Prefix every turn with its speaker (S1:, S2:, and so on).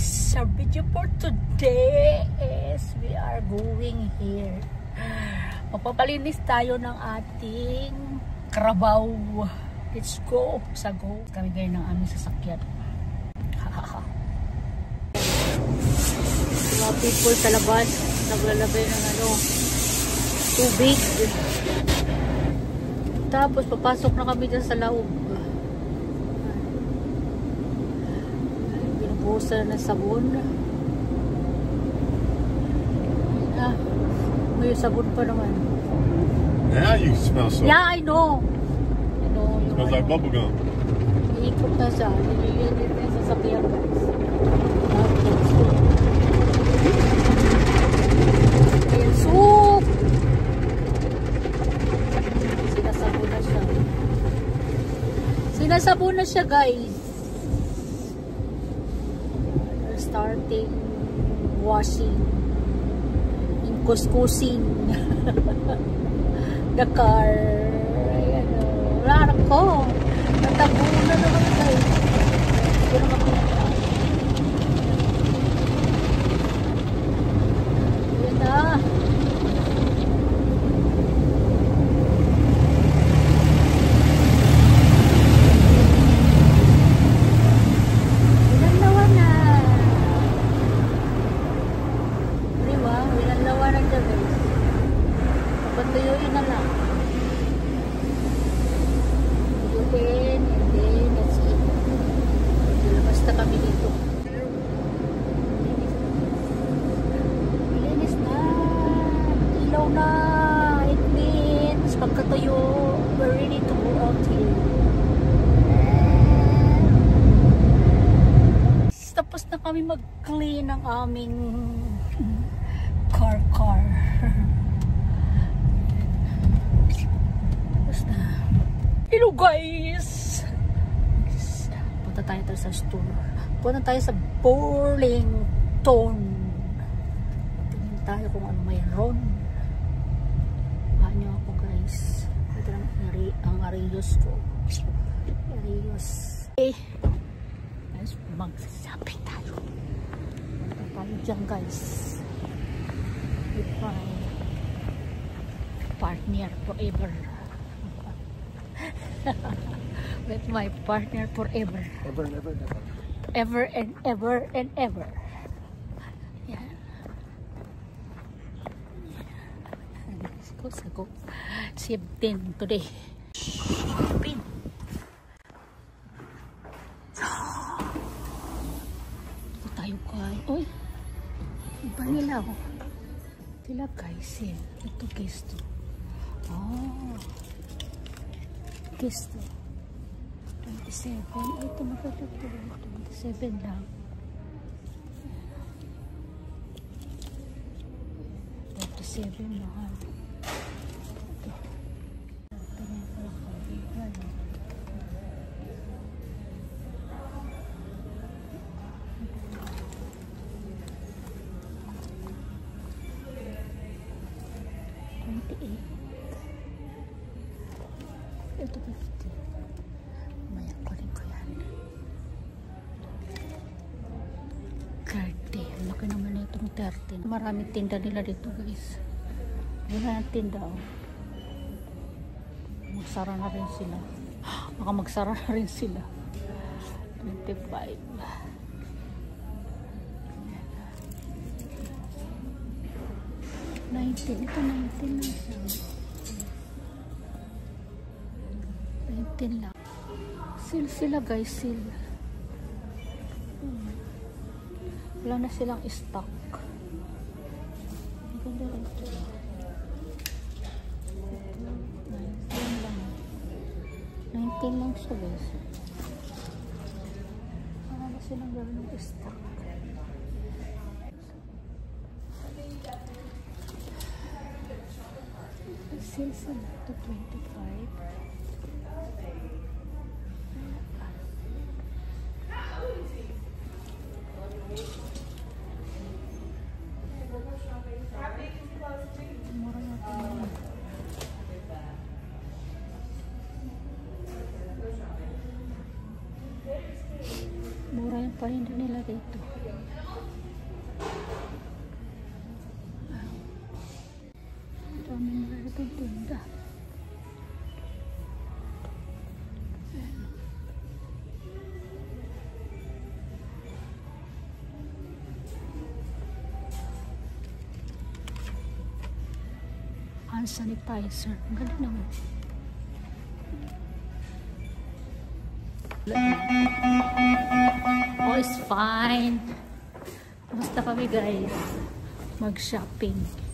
S1: guys, our video for today is we are going here. Magpapalinis tayo ng ating karabaw. Let's go. Sa go. Kami ngayon ng aming sasakyan. Mga people sa labas naglalabay ng tubig. Tapos papasok na kami dyan sa loob. Binubusan na sabon. May sabon pa naman.
S2: Now you smell so.
S1: Yeah, I know.
S2: It smells like bubble gum.
S1: Iikot na siya. Nilililit na sa sakyan, guys. Ayan, soup! Sinasabon na siya. Sinasabon na siya, guys. We're starting washing. Kuskusing. The car. Ayan o. Wala ko. Natabunan na naman, guys. Hindi naman pinata. Ayan na. Winalawa na. Diba? Winalawa na dyan, guys. Patuyuin na lang. Patuyuin, and then that's it. Basta kami dito. Linis na. Ilaw na. It means pagkatuyo, we're ready to go out here. Tapos na kami mag-clean ng aming car. Hello guys! Punta tayo sa store. Punta tayo sa Burlington. Tingnan tayo kung ano mayroon. Paano ako guys? Ito lang ang Arios ko. Arios. Okay. Guys, mag-shopping tayo. Punta tayo dyan guys. With my partner forever. With my partner forever. Ever and ever. Yeah. Let's go. 17 today. Pin. Ito tayo kay. Uy. Iba nila oh. Tila guys eh. Ito guys to. Oh. Guys to. 27. Ay, ito makatuto. 27 lang. 27 mahal. Ito. Ito na yung pala kabigan. Ito 50. Maya kunin ko yan. 30. Laki naman na itong 30. Maraming tinda nila dito guys. Wala ng tinda oh. Magsara na rin sila. Baka magsara na rin sila. 25. 19. Ito 19 lang siya. 19 lang. Sale sila guys, sale. Wala na silang stock. Maganda rin ito. 19 lang. 19 lang siya guys. Wala na silang gano'n ng stock. Sale sila. Ito 25. Mura yung paninda nila dito. Daming meron tinda. Hand sanitizer. Ang galing naman. Oh, it's fine. Basta kami guys mag-shopping.